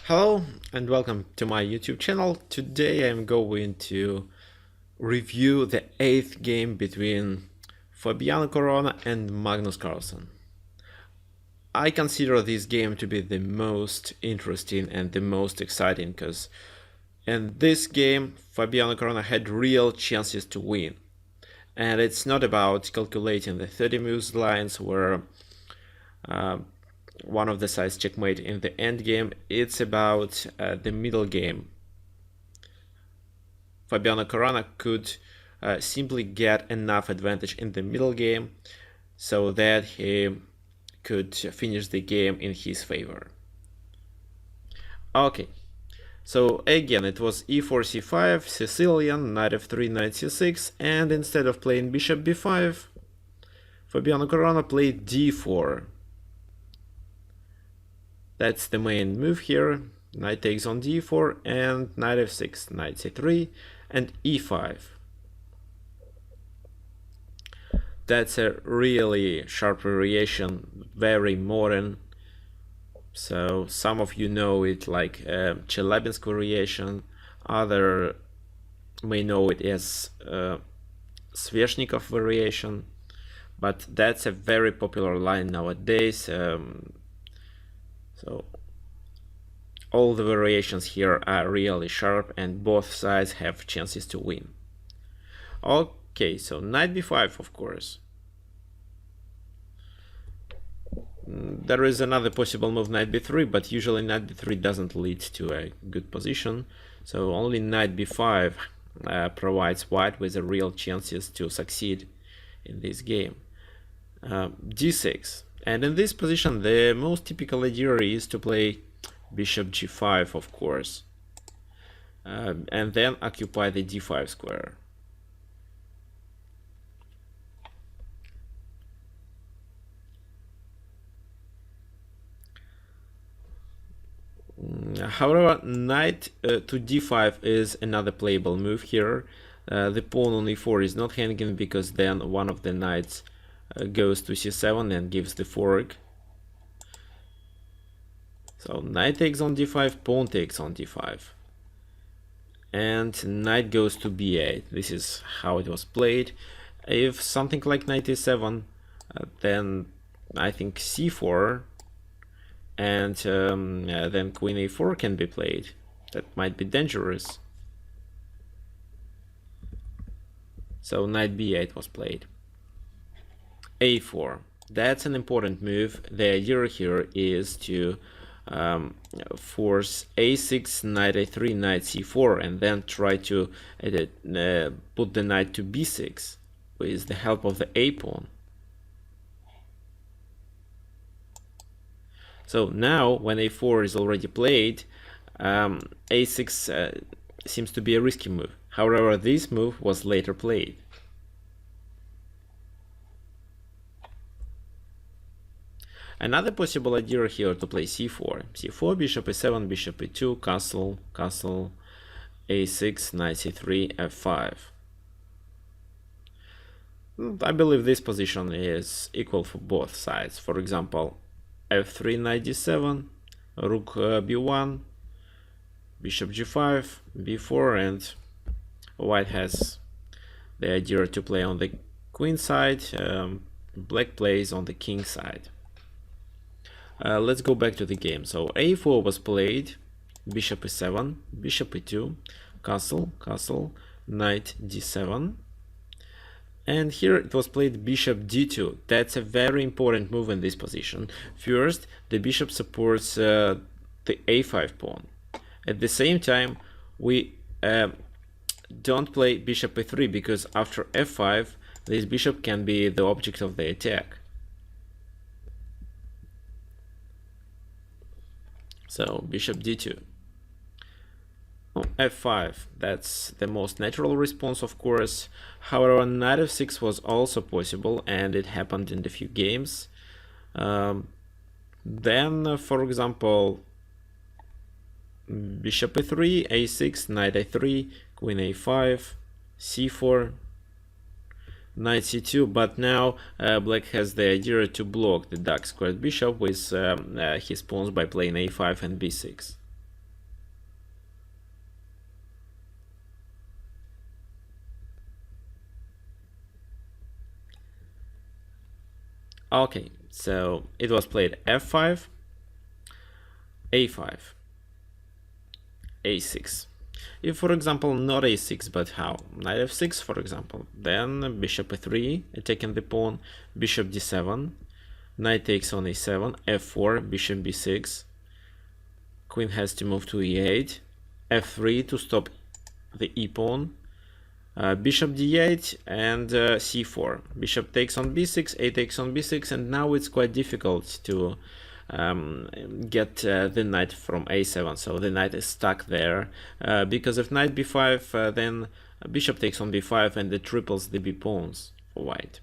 Hello and welcome to my YouTube channel. Today I'm going to review the 8th game between Fabiano Caruana and Magnus Carlsen. I consider this game to be the most interesting and the most exciting because in this game Fabiano Caruana had real chances to win. And it's not about calculating the 30 moves lines where one of the sides checkmate in the end game. It's about the middle game. Fabiano Caruana could simply get enough advantage in the middle game so that he could finish the game in his favor. Okay, so again it was e4 c5, Sicilian, knight f3, knight c6, and instead of playing bishop b5, Fabiano Caruana played d4. That's the main move here. Knight takes on d4 and knight f6, knight c3 and e5. That's a really sharp variation, very modern. So some of you know it like Chelyabinsk variation, other may know it as Sveshnikov variation, but that's a very popular line nowadays. So all the variations here are really sharp and both sides have chances to win. Okay, so knight b5, of course. There is another possible move, knight b3, but usually knight b3 doesn't lead to a good position. So only knight b5 provides white with a real chances to succeed in this game. d6. And in this position, the most typical idea is to play bishop g5, of course, and then occupy the d5 square. However, knight to d5 is another playable move here. The pawn on e4 is not hanging because then one of the knights goes to c7 and gives the fork. So knight takes on d5, pawn takes on d5, and knight goes to b8. This is how it was played. If something like knight e7, then I think c4 and then queen a4 can be played. That might be dangerous. So knight b8 was played. a4, that's an important move. The idea here is to force a6, knight a3, knight c4, and then try to put the knight to b6 with the help of the a pawn. So now when a4 is already played, a6 seems to be a risky move. However, this move was later played. Another possible idea here to play c4. c4, bishop e7, bishop e2, castle, castle, a6, knight c3, f5. I believe this position is equal for both sides. For example, f3, knight d7, rook b1, bishop g5, b4, and white has the idea to play on the queen side, black plays on the king side. Let's go back to the game. So a4 was played, bishop e7, bishop e2, castle, castle, knight d7, and here it was played bishop d2. That's a very important move in this position. First, the bishop supports the a5 pawn. At the same time, we don't play bishop e3 because after f5, this bishop can be the object of the attack. So bishop d2. Oh, f5, that's the most natural response, of course. However, knight f6 was also possible, and it happened in a few games. Then, for example, bishop e3, a6, knight a3, queen a5, c4, knight c2, but now black has the idea to block the dark squared bishop with his pawns by playing a5 and b6. Okay, so it was played f5, a5, a6. If, for example, not a6, but how? Knight f6, for example, then bishop e3, attacking the pawn, bishop d7, knight takes on a7, f4, bishop b6, queen has to move to e8, f3 to stop the e-pawn, bishop d8 and c4. Bishop takes on b6, a takes on b6, and now it's quite difficult to get the knight from a7, so the knight is stuck there, because if knight b5, then bishop takes on b5 and it triples the b pawns for white.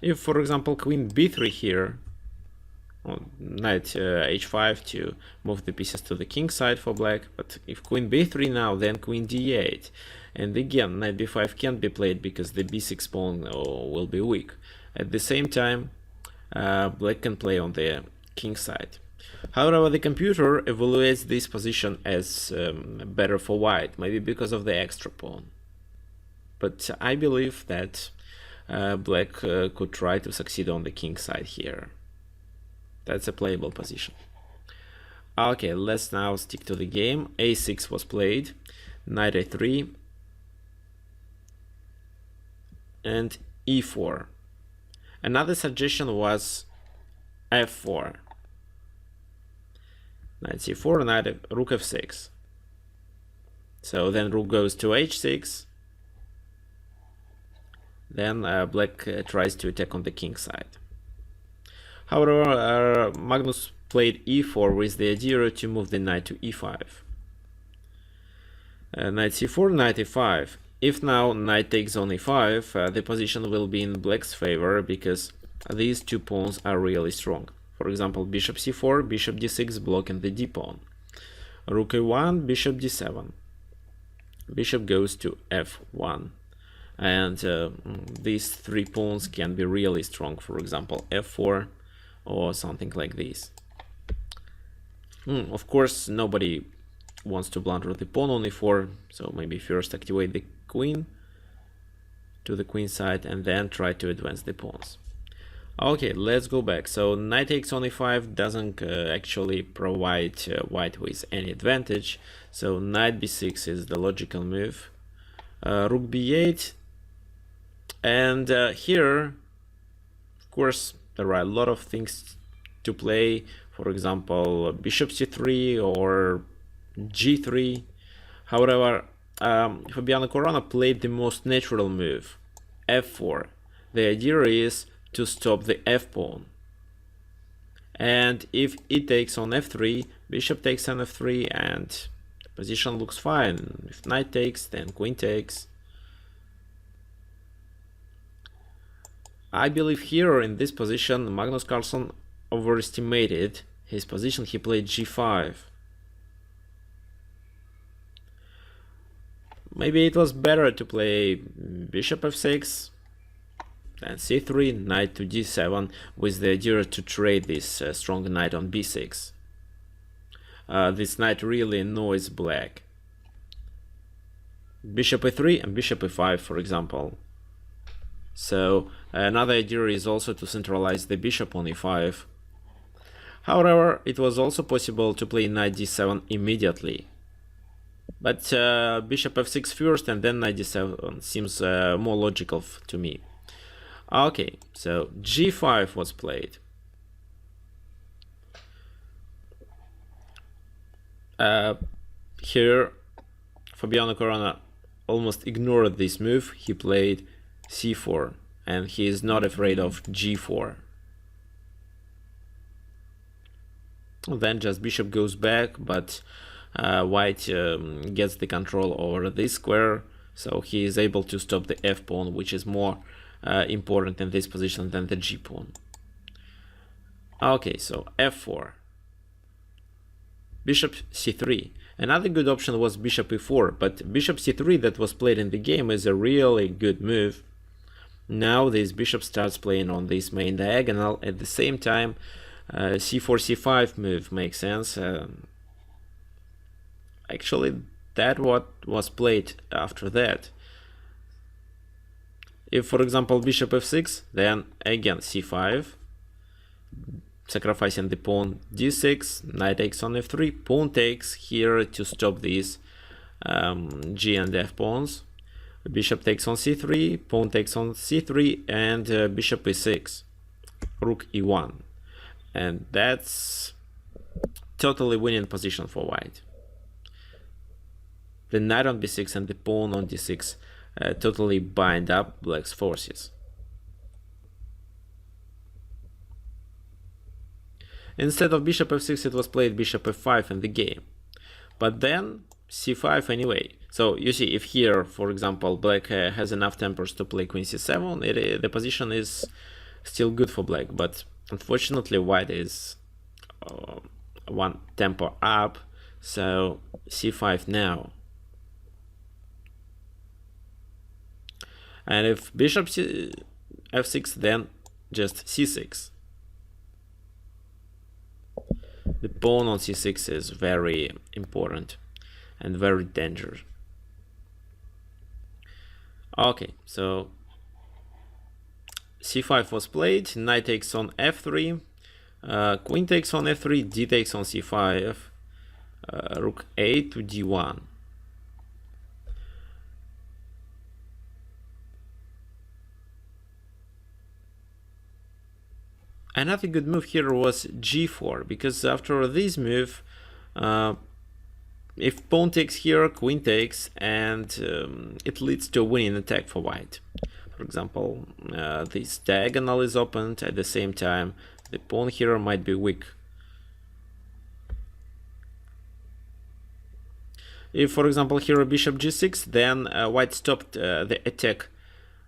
If, for example, queen b3 here, knight h5 to move the pieces to the king side for black, but if queen b3 now, then queen d8, and again knight b5 can't be played because the b6 pawn will be weak. At the same time, black can play on the king side. However, the computer evaluates this position as better for white, maybe because of the extra pawn. But I believe that black could try to succeed on the king side here. That's a playable position. Okay, let's now stick to the game. a6 was played, knight a3, and e4. Another suggestion was f4. Knight c4, knight rook f6. So then rook goes to h6. Then black tries to attack on the king side. However, Magnus played e4 with the idea to move the knight to e5. Knight c4, knight e5. If now knight takes on e5, the position will be in black's favor because these two pawns are really strong. For example, bishop c4, bishop d6 blocking the d pawn. Rook a1, bishop d7. Bishop goes to f1. And these three pawns can be really strong. For example, f4 or something like this. Of course, nobody wants to blunder the pawn on e4, so maybe first activate the queen to the queen side and then try to advance the pawns. Okay, let's go back. So knight takes on e5 doesn't actually provide white with any advantage, so knight b6 is the logical move. Rook b8, and here, of course, there are a lot of things to play. For example, bishop c3 or g3. However, Fabiano Caruana played the most natural move, f4. The idea is to stop the f pawn. And if it takes on f3, bishop takes on f3, and the position looks fine. If knight takes, then queen takes. I believe here in this position, Magnus Carlsen overestimated his position. He played g5. Maybe it was better to play bishop f6, then c3, knight to d7, with the idea to trade this strong knight on b6. This knight really annoys black. Bishop e3 and bishop e5, for example. So another idea is also to centralize the bishop on e5. However, it was also possible to play knight d7 immediately. But bishop f6 first and then knight d7 seems more logical to me. Okay, so g5 was played. Here, Fabiano Caruana almost ignored this move. He played c4, and he is not afraid of g4. Then just bishop goes back, but white gets the control over this square, so he is able to stop the f pawn, which is more important in this position than the g pawn. Okay, so f4, bishop c3. Another good option was bishop e4, but bishop c3 that was played in the game is a really good move. Now this bishop starts playing on this main diagonal. At the same time, c4 c5 move makes sense. Actually, that what was played after that. If, for example, bishop f6, then again c5, sacrificing the pawn, d6, knight takes on f3, pawn takes here to stop these g and f pawns, bishop takes on c3, pawn takes on c3, and bishop e6, rook e1, and that's totally winning position for white. The knight on b6 and the pawn on d6 totally bind up black's forces. Instead of bishop f6, it was played bishop f5 in the game, but then c5 anyway. So you see, if here, for example, black has enough tempers to play queen c7, the position is still good for black, but unfortunately white is one tempo up, so c5 now. And if bishop f6, then just c6. The pawn on c6 is very important and very dangerous. Okay, so c5 was played, knight takes on f3, queen takes on f3, d takes on c5, rook a to d1. Another good move here was g4, because after this move, if pawn takes here, queen takes, and it leads to a winning attack for white. For example, this diagonal is opened at the same time. The pawn here might be weak. If, for example, here bishop g6, then white stopped the attack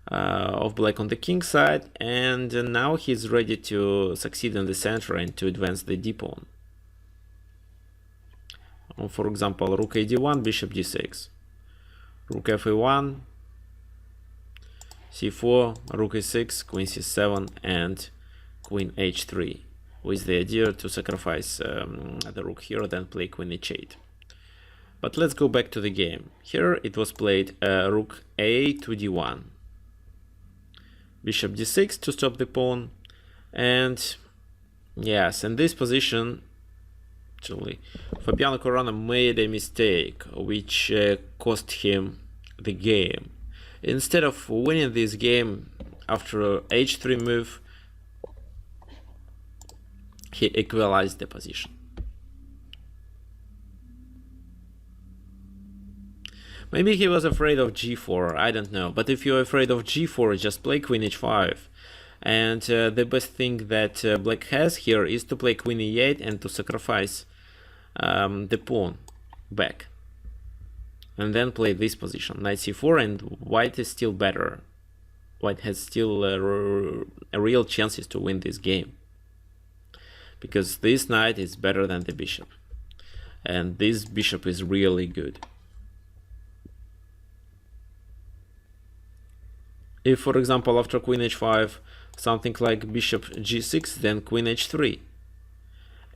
of black on the king side, and now he's ready to succeed in the center and to advance the d pawn. For example, rook a d1, bishop d6, rook f1, c4, rook e6, queen c7, and queen h3, with the idea to sacrifice the rook here, then play queen h8. But let's go back to the game. Here it was played rook a to d1, bishop d6 to stop the pawn, and yes, in this position actually Fabiano Caruana made a mistake which cost him the game. Instead of winning this game after h3 move, he equalized the position. Maybe he was afraid of g4, I don't know, but if you're afraid of g4, just play queen h5. And the best thing that black has here is to play queen e8 and to sacrifice the pawn back. And then play this position, knight c4, and white is still better. White has still real chances to win this game, because this knight is better than the bishop, and this bishop is really good. If, for example, after queen h5, something like bishop g6, then queen h3.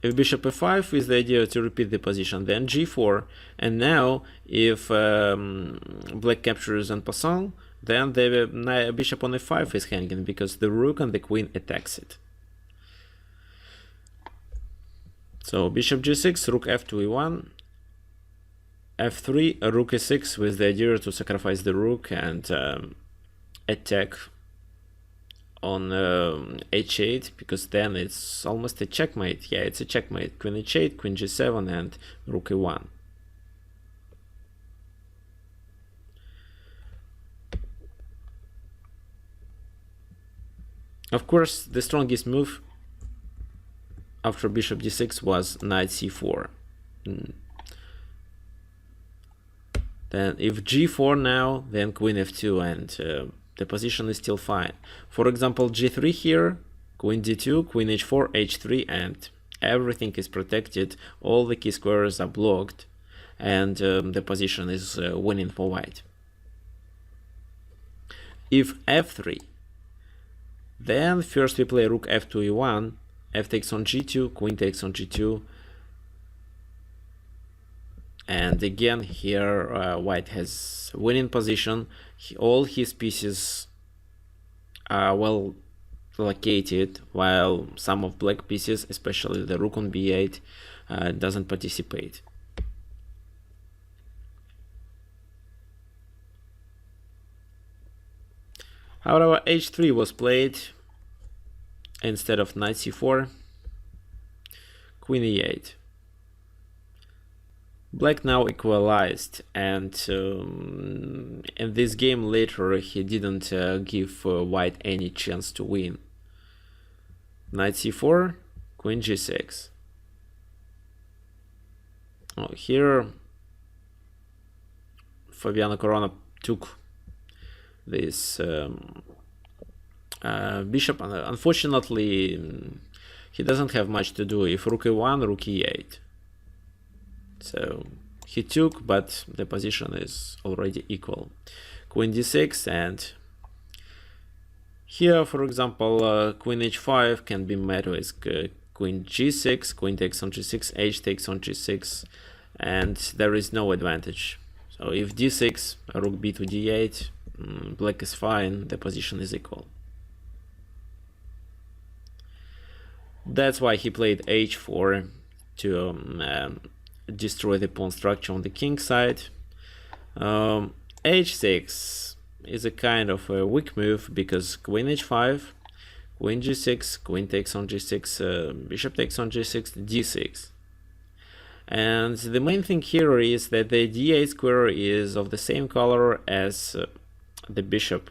If bishop f5 is the idea to repeat the position, then g4. And now, if black captures en passant, then the bishop on f5 is hanging, because the rook and the queen attacks it. So bishop g6, rook f to e1, f3, rook e6, with the idea to sacrifice the rook and attack on h8, because then it's almost a checkmate. Yeah, it's a checkmate. Queen h8, queen g7, and rook e1. Of course, the strongest move after bishop d6 was knight c4. Then if g4 now, then queen f2, and the position is still fine. For example, g3 here, queen d2, queen h4, h3, and everything is protected. All the key squares are blocked, and the position is winning for white. If f3, then first we play rook f to e1, f takes on g2, queen takes on g2, and again here white has winning position. All his pieces are well located, while some of black pieces, especially the rook on b8, doesn't participate. However, h3 was played instead of knight c4, queen e8. Black now equalized, and in this game later he didn't give white any chance to win. Knight c4, queen g6. Oh, here Fabiano Caruana took this bishop. Unfortunately, he doesn't have much to do. If rook e1, rook e8. So he took, but the position is already equal. Queen d6, and here, for example, queen h5 can be met with queen g6, queen takes on g6, h takes on g6, and there is no advantage. So if d6, rook b to d8, black is fine, the position is equal. That's why he played h4 to destroy the pawn structure on the king side. h6 is a kind of a weak move because queen h5, queen g6, queen takes on g6, bishop takes on g6, d6. And the main thing here is that the d8 square is of the same color as the bishop,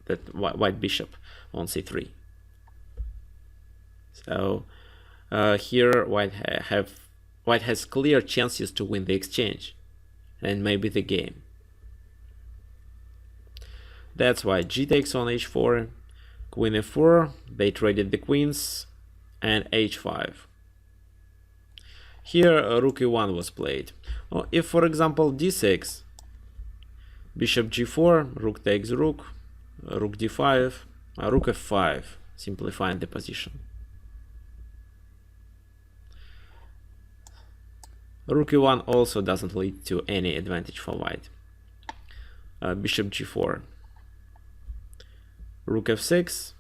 that white bishop on c3. So here white has clear chances to win the exchange and maybe the game. That's why g takes on h4, queen f4, they traded the queens, and h5. Here rook e1 was played. If, for example, d6, bishop g4, rook takes rook, rook d5, rook f5, simplifying the position. Rook e1 also doesn't lead to any advantage for white. Bishop g4, rook f6,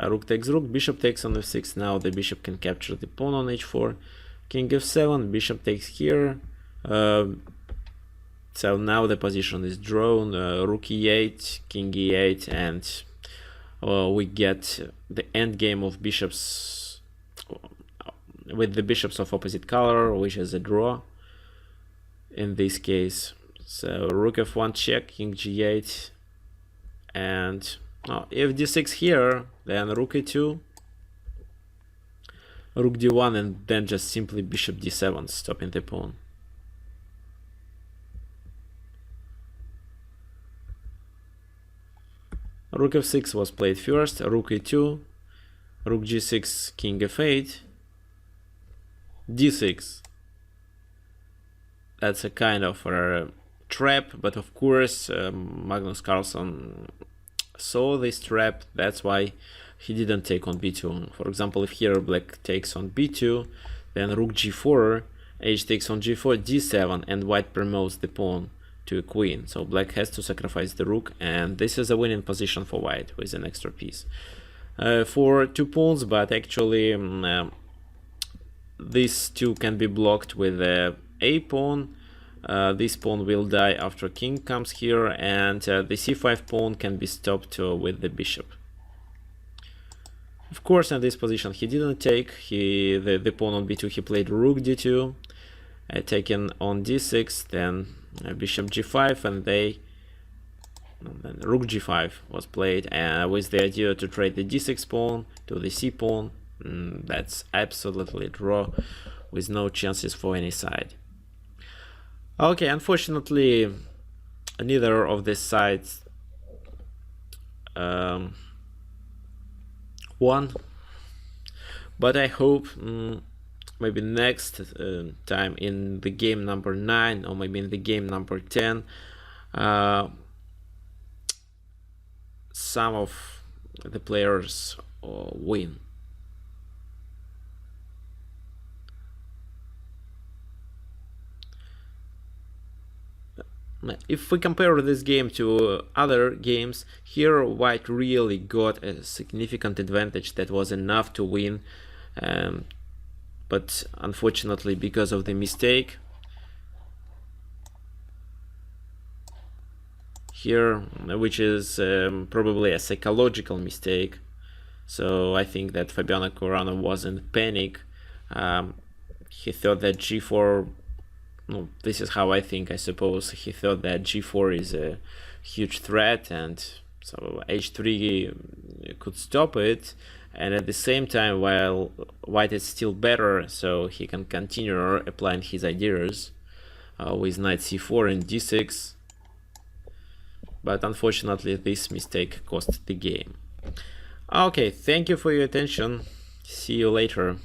rook takes rook, bishop takes on f6. Now the bishop can capture the pawn on h4. King f7, bishop takes here. So now the position is drawn. Rook e8, king e8, and we get the endgame of bishops with the bishops of opposite color, which is a draw in this case. So rook f1 check, king g8, and if d6 here, then rook e2, rook d1, and then just simply bishop d7, stopping the pawn. Rook f6 was played first, rook e2, rook g6, king f8, d6. That's a kind of a trap, but of course Magnus Carlsen saw this trap. That's why he didn't take on b2. For example, if here black takes on b2, then rook g4, h takes on g4, d7, and white promotes the pawn to a queen. So black has to sacrifice the rook, and this is a winning position for white with an extra piece. For 2 pawns, but actually these two can be blocked with a pawn. This pawn will die after king comes here, and the c5 pawn can be stopped with the bishop. Of course, in this position he didn't take. The pawn on b2, he played rook d2, taken on d6, then bishop g5, and then rook g5 was played, with the idea to trade the d6 pawn to the c pawn. That's absolutely a draw with no chances for any side. Okay, unfortunately neither of these sides won, but I hope maybe next time in the game number 9 or maybe in the game number 10 some of the players win. if we compare this game to other games, here white really got a significant advantage that was enough to win, but unfortunately because of the mistake here, which is probably a psychological mistake. So I think that Fabiano Caruana was in panic. He thought that g4, no, this is how I think, I suppose. He thought that g4 is a huge threat, and so h3 could stop it. And at the same time, while white is still better, so he can continue applying his ideas with knight c4 and d6. But unfortunately, this mistake cost the game. Okay, thank you for your attention. See you later.